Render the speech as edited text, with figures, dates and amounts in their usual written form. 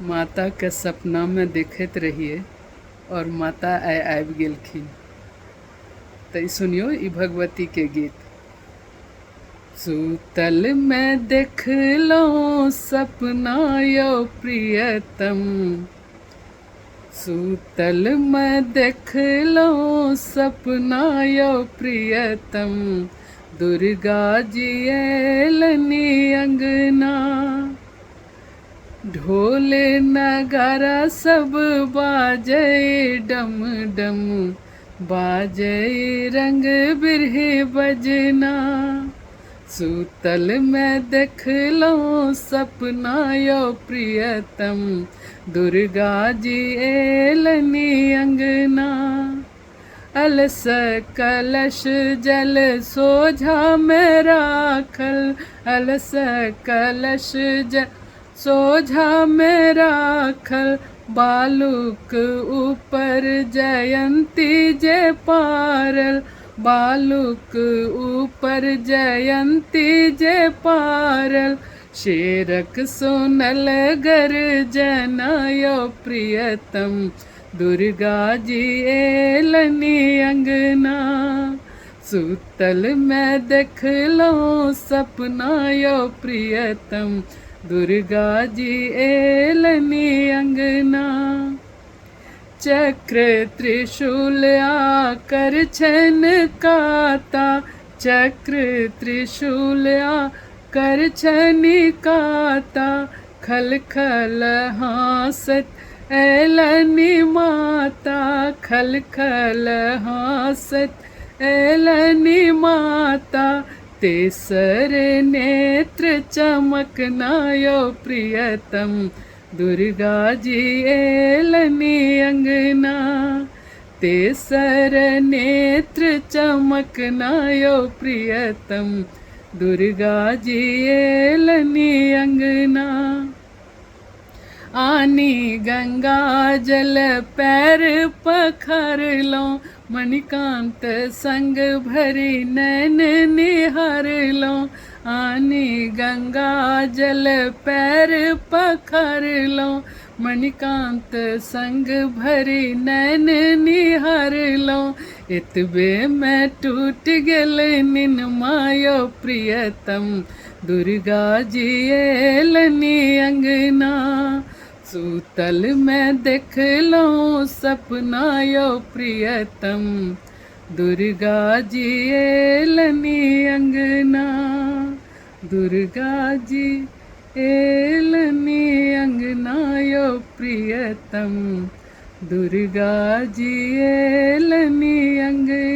माता के सपना में देखत रहिए और माता आबि गेलखिन। तो सुनियो ई भगवती के गीत। सूतल में देखलो सपना यो प्रियतम, सूतल में देखलो सपना यो प्रियतम, दुर्गा जी एलनी अंगना। ढोल नगारा सब बाजे डम डम, बाजे रंग बिरहे बजना। सूतल में देखलो सपना यो प्रियतम, दुर्गा जी एलनी अंगना। अलस कलश जल सोझा में राखल, अलस कलश जल सोझा में राखल, बालुक ऊपर जयंती जे पारल, बालुक ऊपर जयंती जे पारल। शेरक सुनल गर्जना यो प्रियतम, दुर्गा जी एलनी अंगना। सूतल में देखलो सपना यो प्रियतम, दुर्गा जी एलनी अंगना। चक्र त्रिशूल आकर छनकाता, चक्र त्रिशूल आकर छनकाता, खल खल हासत एलनी माता, खल खल हासत एलनी माता। तेसर नेत्र चमकना यो प्रियतम, दुर्गा जी एलनी अंगना। तेसर नेत्र चमकना यो प्रियतम, दुर्गा जी एलनी अंगना। आनी गंगा जल पैर पखर लो, मणिकांत संग भरी नैन निहार लो। आनी गंगा जल पैर पखर लो, मणिकांत संग भरी नैन निहार लो। इतबे में टूट गेल निन मायो प्रियतम, दुर्गा जी एलनी अंगना। सूतल में देखलो सपना यो प्रियतम, दुर्गा जी एलनी अंगना। दुर्गा जी एलनी अंगना यो प्रियतम, दुर्गा जी एलनी अंगना।